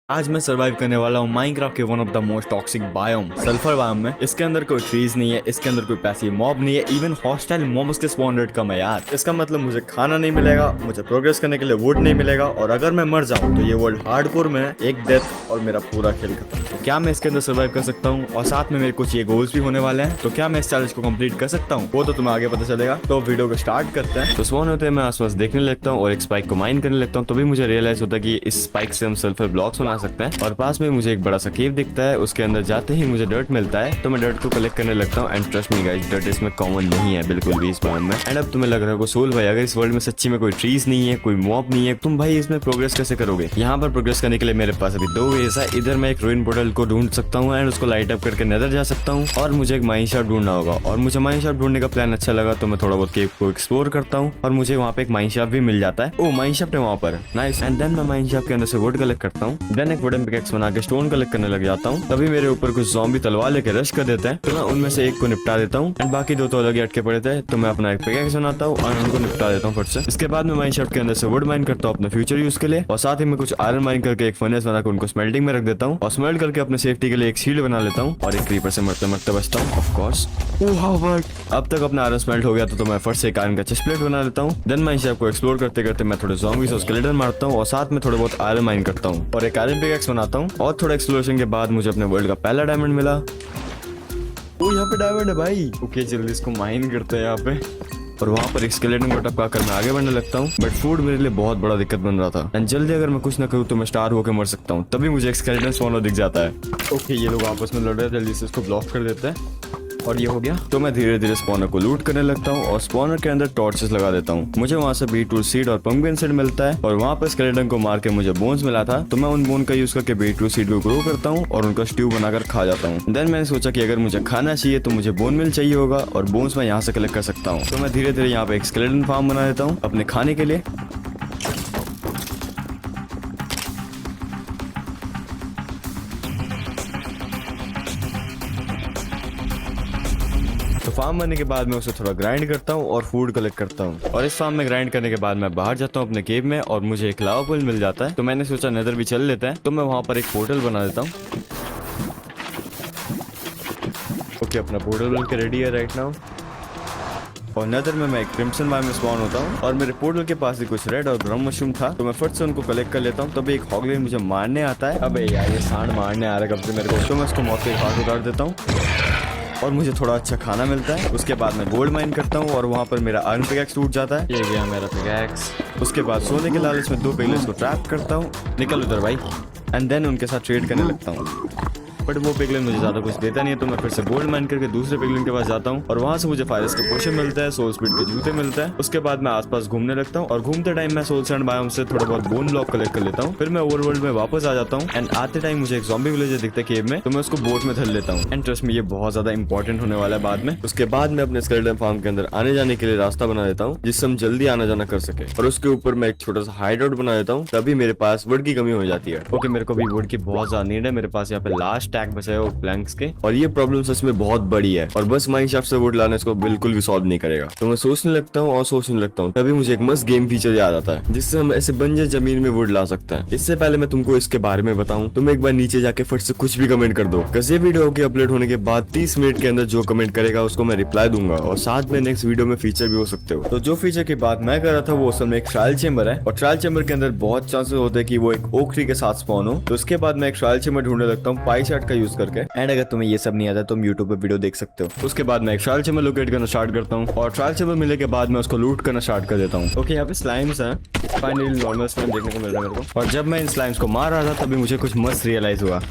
आज मैं सर्वाइव करने वाला हूँ माइनक्राफ्ट के one of the most toxic biome sulphur biome में। इसके अंदर कोई ट्रीज नहीं है, इसके अंदर कोई पैसिव मॉब नहीं है, इवन हॉस्टाइल मॉब्स के स्पॉन रेट कम है यार। इसका मतलब मुझे खाना नहीं मिलेगा, मुझे प्रोग्रेस करने के लिए वुड नहीं मिलेगा, और अगर मैं मर जाऊँ तो ये वर्ल्ड हार्डकोर में है, एक डेथ और मेरा पूरा खेल खत्म। तो क्या मैं इसके अंदर सर्वाइव कर सकता हूँ? और साथ में मेरे कुछ ये गोल्स भी होने वाले हैं, तो क्या मैं इस चैलेंज को कंप्लीट कर सकता हूँ? वो तो तुम्हें आगे पता चलेगा। तो वीडियो को स्टार्ट करते हैं। तो स्पॉन होते हैं मैं आसपास देखने लगता हूँ और एक स्पाइक को माइन करने लगता हूँ, तभी मुझे रियलाइज होता है कि इस स्पाइक से हम सल्फर ब्लॉक्स बना सकते हैं। और पास में मुझे एक बड़ा सा केव दिखता है, उसके अंदर जाते ही मुझे डर्ट मिलता है, तो मैं डर्ट को कलेक्ट करने लगता हूँ। And trust me guys, dirt इसमें कॉमन नहीं है बिल्कुल भी इस बायोम में। एंड अब तुम्हें लग रहा है सोल भाई, अगर इस वर्ल्ड में सच्ची में कोई ट्रीज नहीं है, कोई मॉब नहीं है, तुम भाई इसमें प्रोग्रेस कैसे करोगे? यहाँ पर प्रोग्रेस करने के लिए मेरे पास अभी दो वेज है। इधर मैं एक रूइन पोर्टल को ढूंढ सकता हूँ एंड उसको लाइट अप करके नेदर जा सकता हूँ, और मुझे एक माइन शाफ्ट ढूंढना होगा। और मुझे माइन शाफ्ट ढूंढने का प्लान अच्छा लगा, तो मैं थोड़ा बहुत केव को एक्सप्लोर करता हूँ और मुझे वहाँ पे एक माइन शाफ्ट भी मिल जाता है। ओ माइन शाफ्ट है वहाँ पर, नाइस। एंड देन मैं माइन शाफ्ट के अंदर से वुड कलेक्ट करता हूँ, देन एक वुडन पिकैक्स बना के स्टोन कलेक्ट करने लग जाता हूँ। तभी मेरे ऊपर कुछ ज़ॉम्बी तलवार लेके रश कर देते हैं, तो मैं उनमें से एक को निपटा देता हूँ एंड बाकी दो तो अलग ही अटके पड़े थे, तो मैं अपना एक पिकैक्स बनाता हूँ और उनको निपटा देता हूँ फट से। इसके बाद मैं माइन शाफ्ट के अंदर से वुड माइन करता हूँ अपने फ्यूचर यूज के लिए, और साथ ही मैं कुछ आयरन माइन करके एक फर्नेस बना के उनको स्मेल्टिंग में रख देता हूँ, और स्मेल्ट करके अपने सेफ्टी के लिए एक शील्ड बना लेता हूँ और एक क्रीपर से मरते मरते बचता हूँ ऑफ कोर्स। अब तक अपना आयरन स्मेल्ट हो गया, तो मैं फर्स्ट से एक आयरन का चेस्ट प्लेट बना लेता हूँ। देन माइन शाफ्ट को एक्सप्लोर करते करते मैं थोड़े ज़ॉम्बीज़ और स्केलेटन मारता हूँ, और साथ में थोड़े बहुत आयरन माइन करता हूँ और एक आयरन पिकैक्स बनाता हूँ। और थोड़ा एक्सप्लोरेशन के बाद मुझे अपने वर्ल्ड का पहला डायमंड मिला। ओ यहाँ पे डायमंड है भाई। ओके जल्दी इसको माइन करते हैं यहाँ पे, और वहाँ पर एक स्केलेटन को टपका कर मैं आगे बढ़ने लगता हूँ। बट फूड मेरे लिए बहुत बड़ा दिक्कत बन रहा था, एंड जल्दी अगर मैं कुछ ना करूँ तो मैं स्टार होकर मर सकता हूँ। तभी मुझे एक स्केलेटन स्पॉनर दिख जाता है। ओके ये लोग आपस में लड़ रहे हैं, जल्दी से इसको ब्लॉक कर देते हैं, और ये हो गया। तो मैं धीरे धीरे स्पॉनर को लूट करने लगता हूँ और स्पॉनर के अंदर टॉर्चेस लगा देता हूँ। मुझे वहाँ से बीटरूट सीड और पंपकिन सीड मिलता है, और वहाँ पर स्केलेटन को मार के मुझे बोन्स मिला था, तो मैं उन बोन का यूज करके बीटरूट सीड को ग्रो करता हूँ और उनका स्ट्यू बनाकर खा जाता हूँ। देन मैंने सोचा कि अगर मुझे खाना चाहिए तो मुझे बोन मिल चाहिए होगा, और बोन्स मैं यहाँ से कलेक्ट कर सकता हूँ। तो मैं धीरे धीरे यहाँ पे एक स्केलेटन फार्म बना देता हूँ अपने खाने के लिए। तो फार्म बनने के बाद मैं उसे थोड़ा ग्राइंड करता हूँ और फूड कलेक्ट करता हूँ, और इस फार्म में ग्राइंड करने के बाद मैं बाहर जाता हूँ अपने केव में, और मुझे एक लावा पुल मिल जाता है। तो मैंने सोचा नेदर भी चल लेता है, तो मैं वहाँ पर एक पोर्टल बना देता हूँ। ओके अपना पोर्टल बन के रेडी है राइट नाउ, और नेदर में मैं एक क्रिम्सन बायोम में स्पॉन होता हूँ, और मेरे पोर्टल के पास ही कुछ रेड और ब्राउन मशरूम था, तो मैं फट से उनको कलेक्ट कर लेता हूँ। तभी एक हॉगलिन मुझे मारने आता है। अबे यार ये सांड मारने आ रहा है कब से मेरे को, तो मैं उसको मौत के हाथ उतार देता हूँ और मुझे थोड़ा अच्छा खाना मिलता है। उसके बाद मैं गोल्ड माइन करता हूँ और वहाँ पर मेरा आयरन पिकैक्स टूट जाता है। ये गया मेरा पिकैक्स। उसके बाद सोने के लालच में दो पिगलेट्स को ट्रैप करता हूँ, निकल उधर भाई, एंड देन उनके साथ ट्रेड करने लगता हूँ। बट वो पिगलिन मुझे ज्यादा कुछ देता नहीं है, तो मैं फिर से गोल्ड माइन करके दूसरे पिगलिन के पास जाता हूँ, और वहाँ से मुझे फायरस के पोशन मिलता है, सोल स्पीड के जूते मिलते हैं। उसके बाद मैं आसपास घूमने लगता हूँ, और घूमते टाइम मैं सोल सैंड बायोम से थोड़ा बहुत बोन ब्लॉक कलेक्ट कर लेता हूँ। फिर मैं ओवरवर्ल्ड में वापस आ जाता हूँ, एंड आते टाइम मुझे एक ज़ॉम्बी विलेजर दिखता है केव में, तो मैं उसको बोट में धर लेता हूँ। एंड ट्रस्ट में ये बहुत ज्यादा इंपॉर्टेंट होने वाला है बाद में। उसके बाद मैं अपने स्केलेटन फार्म के अंदर आने जाने के लिए रास्ता बना देता हूँ, जिससे हम जल्दी आना जाना कर सके, और उसके ऊपर मैं एक छोटा सा हाइड आउट बना देता हूँ। तभी मेरे पास वुड की कमी हो जाती है। ओके मेरे को भी वुड की बहुत ज्यादा नीड है, मेरे पास यहाँ पे लास्ट टैग बचा है वो प्लैंक्स के, और ये प्रॉब्लम सच में बहुत बड़ी है, और बस माइन शाफ्ट से वुड लाना इसको बिल्कुल भी सॉल्व नहीं करेगा। तो मैं सोचने लगता हूँ और सोचने लगता हूँ, तभी मुझे एक मस्त गेम फीचर याद आता है, जिससे हम ऐसे बंजर जमीन में वुड ला सकते हैं। इससे पहले मैं तुमको इसके बारे में बताऊं, तुम एक बार नीचे जाके फट से कुछ भी कमेंट कर दो। ये वीडियो के अपलोड होने के बाद 30 मिनट के अंदर जो कमेंट करेगा उसको मैं रिप्लाई दूंगा, और साथ में नेक्स्ट वीडियो में फीचर भी हो सकते हो। तो जो फीचर की बात मैं कर रहा था वो असल में एक ट्रायल चेंबर है, और ट्रायल चेंबर के अंदर बहुत चांसेस होते हैं कि वो एक ओक ट्री के साथ स्पॉन हो। तो उसके बाद मैं एक ट्रायल चेंबर ढूंढने लगता हूँ पाई चार्ट का यूज करके, एंड अगर तुम्हें ये सब नहीं आता तुम यूट्यूब पे वीडियो देख सकते हो। उसके बाद मैं एक ट्रायल चेंबर लोकेट करना स्टार्ट करता हूँ, और ट्रायल चेंबर मिलने के बाद मैं उसको लूट करना स्टार्ट कर देता हूँ। ओके यहाँ पे स्लाइम्स हैं, फाइनली नॉर्मल स्लाइम देखने को मिल रहा है मेरे को, और जब मैं इन स्लाइम्स को मार रहा था तभी मुझे कुछ मस्त रियलाइज हुआ।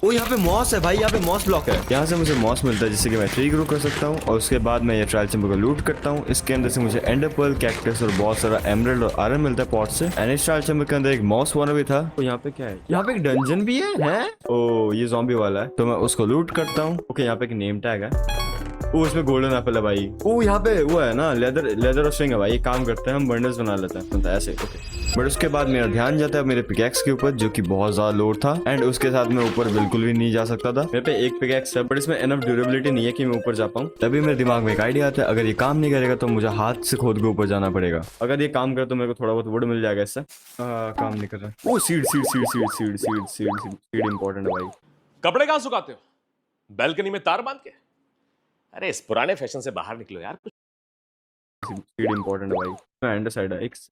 ओ यहाँ पे मॉस है भाई, यहाँ पे मॉस ब्लॉक है, यहाँ से मुझे मॉस मिलता है जिससे कि मैं ट्री ग्रो कर सकता हूँ। और उसके बाद मैं ये ट्रायल चेंबर को लूट करता हूँ। इसके अंदर से मुझे एंडर पर्ल, कैक्टस और बहुत सारा एमरल्ड और आयरन मिलता है पॉट से। एंड इस ट्रायल चेंबर के अंदर एक मॉस वाला भी था। तो यहाँ पे क्या है, यहाँ पे एक डंजन भी है? ओ ये ज़ॉम्बी वाला है, तो मैं उसको लूट करता हूँ। ओके यहाँ पे एक नेम टैग है, ओ इसमें गोल्डन एप्पल है भाई। ओ यहाँ पे वो है ना लेदर और स्ट्रिंग है भाई, ये काम करते हैं, हम बंडल्स बना लेते हैं तो ऐसे। ओके बट उसके बाद मेरा ध्यान जाता है मेरे पिकैक्स के ऊपर, जो कि बहुत ज्यादा लोड था एंड उसके साथ मैं ऊपर बिल्कुल भी नहीं जा सकता था। मेरे पे एक पिकैक्स है बट इसमें एनफ ड्यूरेबिलिटी नहीं है कि मैं ऊपर जा पाऊँ। तभी मेरे दिमाग में एक आइडिया आता है, अगर ये काम नहीं करेगा तो मुझे हाथ से खोद के ऊपर जाना पड़ेगा। अगर ये काम करे तो मेरे को थोड़ा बहुत वुड मिल जाएगा इससे। काम नहीं कर रहा। ओ seed seed seed seed seed seed seed seed important है भाई। कपड़े कहाँ सुखाते हो? बैल्कनी में तार बांध के? अरे इस पुराने फैशन से बाहर निकलो यार। कुछ सीड इंपॉर्टेंट है भाई। मैं एंड साइड है एक्स।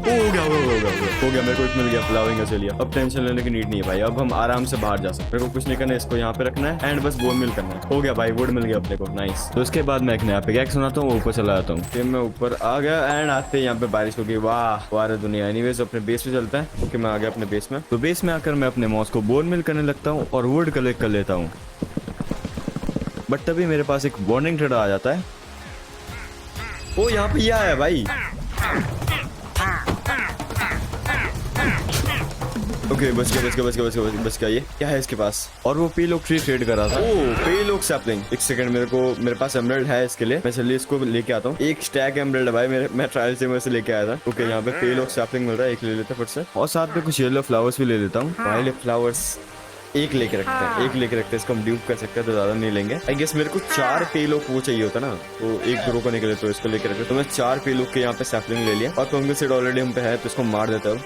हो गया मेरे को एक मिल गया फ्लावरिंग का चलिए। अब टेंशन लेने की नीड नहीं है भाई, अब हम आराम से बाहर जा सकते हैं। मेरे को कुछ नहीं करना है, इसको यहाँ पे रखना है एंड बस बोन मिल करना है। हो गया भाई, वुड मिल गया अपने को, नाइस। तो उसके बाद मैं एक नया पिकैक्स बनाता हूँ, ऊपर चला जाता हूँ। फिर मैं ऊपर आ गया एंड आते ही यहाँ पे बारिश हो गई। वाह वाह दुनिया। एनीवेज अपने बेस पे चलता है। ओके मैं आ गया अपने बेस में। तो बेस में आकर मैं अपने मॉस को बोन मिल करने लगता हूँ और वुड कलेक्ट कर लेता हूँ। बट तभी मेरे पास एक वार्निंग ट्रेडर आ जाता है। ओ यहाँ पे ये आया भाई। ओके बच गया। ये क्या है इसके पास? और वो पेलोक ट्री ट्रेड कर रहा था। ओ पेलोक सैपलिंग। एक सेकंड, मेरे पास एमराल्ड है इसके लिए। मैं चलिए इसको लेके आता हूँ। एक स्टैक एमराल्ड है भाई मैं ट्रायल से मैं से लेके आया था। ओके यहाँ पे पेलोक सैपलिंग मिल रहा है, एक ले लेता फट से। और साथ में कुछ येलो फ्लावर्स भी ले लेता हूँ। वाइल्ड फ्लावर्स एक लेके रखते हैं। इसको हम ड्यूप कर सकते हैं तो ज्यादा नहीं लेंगे। आई गेस मेरे को 4 पेलोक वो चाहिए होता ना, तो एक ग्रो करने के लिए, तो इसको लेके रखते हैं। तो मैं 4 पेलोक के यहाँ पे सैपलिंग ले लिया और पंगल सीड ऑलरेडी हम पे है तो इसको मार देता हूँ।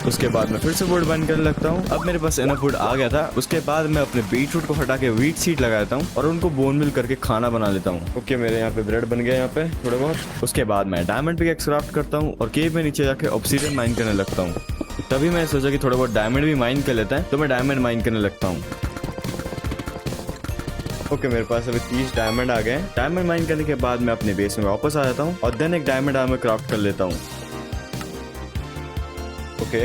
उसके बाद मैं फिर से वुड बाइंड करने लगता हूँ। अब मेरे पास एनफ वुड आ गया था। उसके बाद मैं अपने बीटरूट को हटा के व्हीट सीड लगाता हूँ और उनको बोन मिल करके खाना बना लेता हूँ। ओके मेरे यहाँ पे ब्रेड बन गया यहाँ पे थोड़े बहुत। उसके बाद मैं डायमंड पिकैक्स क्राफ्ट करता हूँ और केव में नीचे जाके ऑब्सीडियन माइन करने लगता हूँ। तभी मैं सोचा कि थोड़ा बहुत डायमंड भी माइन कर लेता है, तो मैं डायमंड माइन करने लगता हूँ। ओके मेरे पास अभी 30 डायमंड आ गए। डायमंड माइन करने के बाद मैं अपने बेस में वापस आ जाता हूँ और देन एक डायमंड आर्मर क्राफ्ट कर लेता हूँ। ओके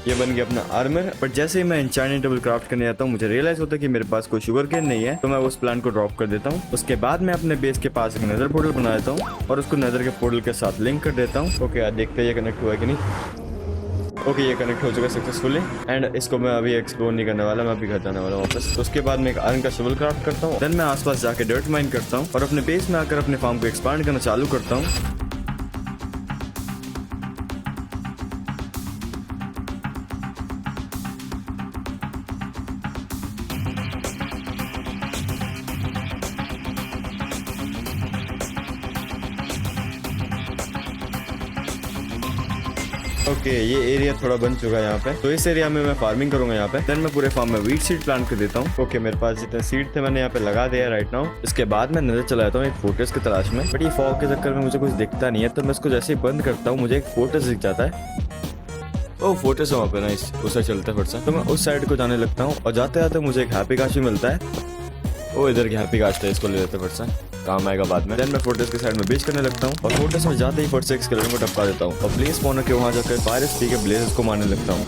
ये बन गया अपना आर्मर। बट जैसे ही मैं एन्चेंटमेंट टेबल क्राफ्ट करने जाता हूँ, मुझे रियलाइज होता है कि मेरे पास कोई शुगर केन नहीं है, तो मैं उस प्लांट को ड्रॉप कर देता हूँ। उसके बाद मैं अपने बेस के पास एक नेदर पोर्टल बना देता हूँ और उसको नेदर के पोर्टल के साथ लिंक कर देता हूँ। ओके यार देखते हैं ये कनेक्ट हुआ है कि नहीं। ओके ये कनेक्ट हो चुका सक्सेसफुली एंड इसको मैं अभी एक्सप्लोर नहीं करने वाला, मैं अभी घर जाने वाला वापस। तो उसके बाद मैं एक आयरन का शवल क्राफ्ट करता हूँ। देन मैं आसपास जाके डर्ट माइन करता हूँ और अपने बेस में आकर अपने फार्म को एक्सपांड करना चालू करता हूँ। ओके ये एरिया थोड़ा बन चुका है यहाँ पे, तो इस एरिया में मैं फार्मिंग करूंगा यहाँ पे। देन मैं पूरे फार्म में व्हीट सीड प्लांट कर देता हूँ। ओके मेरे पास जितने सीड थे मैंने यहाँ पे लगा दिया राइट नाउ। इसके बाद मैं नजर चला जाता हूँ एक फोर्ट्रेस की तलाश में, बट ये फॉग के चक्कर में मुझे कुछ दिखता नहीं है, तो मैं इसको जैसे ही बंद करता हूँ मुझे एक फोर्ट्रेस दिख जाता है। ओ फोर्ट्रेस है वहाँ पे, नाइस, उस साइड चलता है फिर से। तो मैं उस साइड को जाने लगता हूँ और जाते जाते मुझे एक हैप्पी काश भी मिलता है। ओ इधर की हैप्पी काश है, इसको ले लेते फिर से, काम आएगा बाद में। देन मैं फोर्ट्रेस के साइड में बेच करने लगता हूँ और फोर्ट्रेस में जाते ही फट से एक स्केलेटन को टपका देता हूँ और ब्लेज स्पॉनर के वहाँ जाकर फायर स्पीड के ब्लेजेस को मारने लगता हूँ।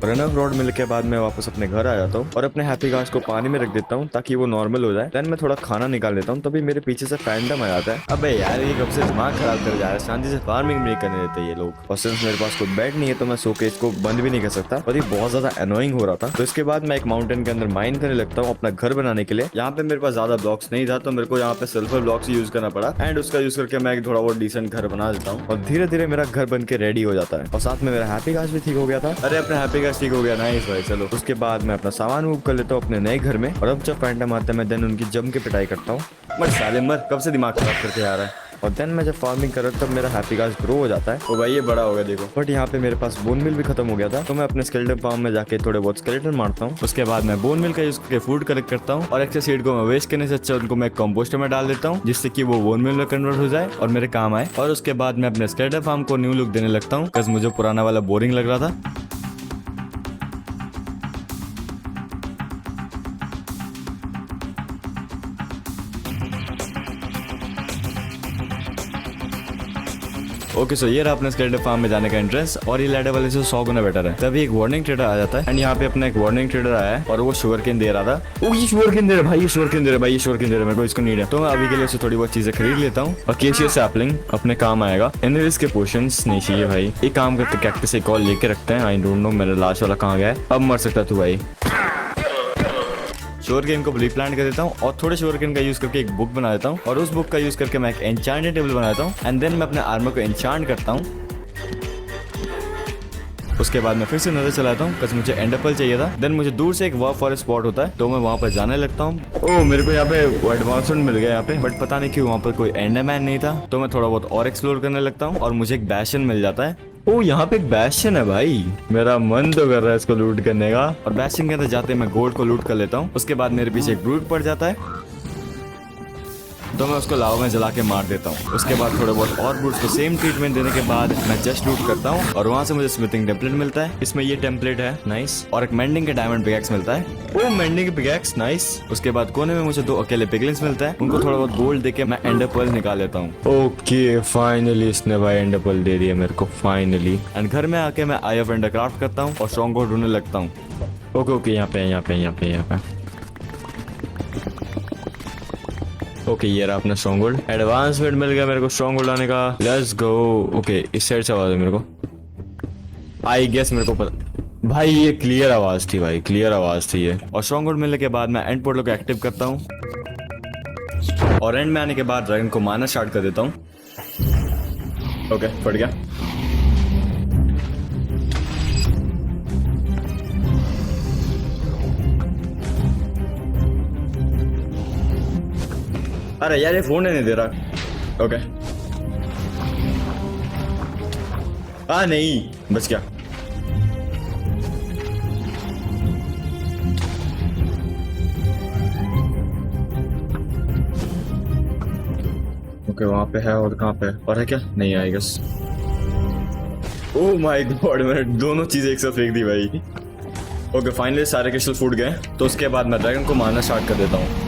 रनअप रॉड मिलने के बाद मैं वापस अपने घर आ जाता हूँ और अपने हैप्पी काश को पानी में रख देता हूँ ताकि वो नॉर्मल हो जाए। देन मैं थोड़ा खाना निकाल लेता हूँ, तभी मेरे पीछे से फैंटम आ जाता है। अबे यार ये कब से दिमाग खराब कर जा रहा है, शांति से फार्मिंग नहीं करने देते ये लोग। और सिंस मेरे पास कोई बेड नहीं है तो मैं सो के इसको बंद भी नहीं कर सकता और ये बहुत ज्यादा एनोइंग हो रहा था। तो इसके बाद मैं एक माउंटेन के अंदर माइन करने लगता हूँ अपना घर बनाने के लिए। यहाँ पे मेरे पास ज्यादा ब्लॉक्स नहीं था तो मेरे को यहाँ पे सल्फर ब्लॉक्स यूज करना पड़ा एंड उसका यूज करके मैं एक थोड़ा बहुत डिसेंट घर बना देता हूँ और धीरे धीरे मेरा घर बन के रेडी हो जाता है और साथ में मेरा हैप्पी काश भी ठीक हो गया था। अरे अपना हैप्पी काश ठीक हो गया, नाइस भाई। चलो उसके बाद मैं अपना सामान मूव कर लेता हूँ अपने नए घर में और अब जब फैंटम आते हैं मैं देन उनकी जम के पिटाई करता हूँ। मर साले मर, कब से दिमाग खराब करके आ रहा है। और देन मैं जब फार्मिंग कर रहा हूँ तब मेरा हैप्पी काश ग्रो हो जाता है। तो भाई ये बड़ा हो गया देखो। बट यहाँ पे मेरे पास बोन मिल भी खत्म हो गया था तो मैं अपने स्केलेटन फार्म में जाके थोड़े बहुत स्केलेटन मारता हूँ। उसके बाद मैं बोन मिल का यूज करके फूड कलेक्ट करता हूँ और एक्स्ट्रा सीड को मैं वेस्ट करने से अच्छा उनको मैं कंपोस्टर में डाल देता हूँ जिससे कि वो बोन मिल में कन्वर्ट हो जाए और मेरे काम आए। और उसके बाद मैं अपने स्केलेटन फार्म को न्यू लुक देने लगता हूँ बिकॉज मुझे पुराना वाला बोरिंग लग रहा था। ओके सो ये रहा अपने स्केलेटन फार्म में जाने का इंटरेस्ट और ये लैडर वाले से 100 गुना बेटर है। तभी एक वार्निंग ट्रेडर आ जाता है एंड यहाँ पे अपना एक वार्निंग ट्रेडर आया है और वो शुगर केन दे रहा था। ओ ये शुगर केन दे रहा है भाई, ये शुगर केन दे रहा है भाई, ये शुगर केन दे रहा है, मेरे को इसको नीड है। तो मैं अभी के लिए उससे थोड़ी बहुत चीजें खरीद लेता हूँ और केशिया सैपलिंग अपने काम आएगा। एनीवेज के पोर्शंस नहीं चाहिए भाई। एक काम करते कैक्टस एक और लेके रखते हैं। आई डोंट नो मेरा लास्ट वाला कहाँ गया है। अब मर सकता तू भाई। शुगर केन को रिप्लांट कर देता हूँ और थोड़े शुगर केन का यूज करके एक बुक बना देता हूँ और उस बुक का यूज करके मैं एक एन्चांटेड टेबल बनाता हूँ एंड देन मैं अपने आर्मर को एन्चांट करता हूँ। उसके बाद मैं फिर से नजर चलाता हूँ बस मुझे एंड एप्पल चाहिए था। देन मुझे दूर से एक वार फॉरेस्ट स्पॉट होता है तो मैं वहाँ पर जाने लगता हूँ। ओह मेरे को यहाँ पे एडवांसमेंट मिल गया यहाँ पे, बट पता नहीं क्यों वहाँ पर कोई एंडरमैन नहीं था तो मैं थोड़ा बहुत और एक्सप्लोर करने लगता हूँ और मुझे एक बैशन मिल जाता है। ओह यहाँ पे एक बैशन है भाई, मेरा मन तो कर रहा है इसको लूट करने का। और बैशन के अंदर जाते मैं गोल्ड को लूट कर लेता हूँ। उसके बाद मेरे पीछे एक ब्रूट पड़ जाता है तो मैं उसको लावा में जला के मार देता हूँ। उसके बाद थोड़े बहुत और ब्रूट्स को सेम ट्रीटमेंट देने के बाद मैं जस्ट लूट करता हूँ और वहाँ से मुझे स्मिथिंग टेम्पलेट मिलता है। इसमें ये टेम्पलेट है नाइस और एक मेंडिंग के डायमंड पिकैक्स मिलता है। ओ मेंडिंग के पिकैक्स नाइस। उसके बाद कोने में मुझे 2 अकेले पिगलिन्स मिलता है, उनको थोड़ा बहुत गोल्ड देके मैं एंडर पर्ल निकाल लेता हूँ। ओके फाइनली इसने भाई एंडर पर्ल दे दिया मेरे को फाइनली। एंड घर में आके मैं आई ऑफ एंडर क्राफ्ट करता हूँ और स्ट्रॉन्ग होल्ड ढूंढने लगता हूँ। ओके यहाँ पे ओके ये रहा अपना स्ट्रॉन्ग होल्ड। एडवांसमेंट मिल गया मेरे को स्ट्रॉन्ग होल्ड आने का। Let's go. ओके इस साइड से आवाज है मेरे को, आई गेस मेरे को पता भाई ये क्लियर आवाज थी भाई, क्लियर आवाज थी ये। और स्ट्रॉन्ग होल्ड मिलने के बाद मैं एंड पोर्टल को एक्टिव करता हूँ और एंड में आने के बाद ड्रैगन को मारना स्टार्ट कर देता हूँ। ओके फट गया। अरे यार ये फोन नहीं दे रहा। ओके नहीं बच गया। ओके वहां पे है और कहाँ पे है और है क्या नहीं I guess. Oh my god मैंने दोनों चीजें एक साथ फेंक दी भाई। ओके फाइनली सारे क्रिस्टल फूट गए तो उसके बाद मैं ड्रैगन को मारना स्टार्ट कर देता हूँ।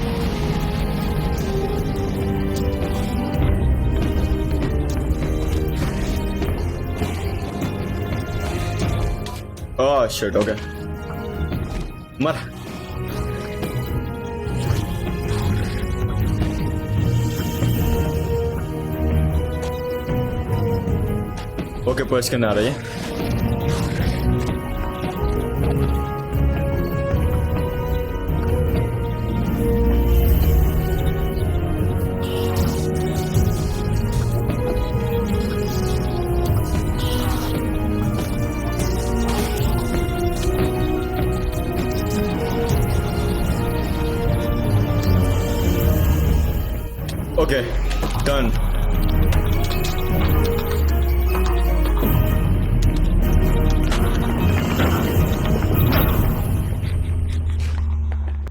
Oh shit, okay. मर। ओके पर्च करने आ रही है। Okay, done.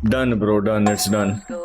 Done, bro. Done. It's done.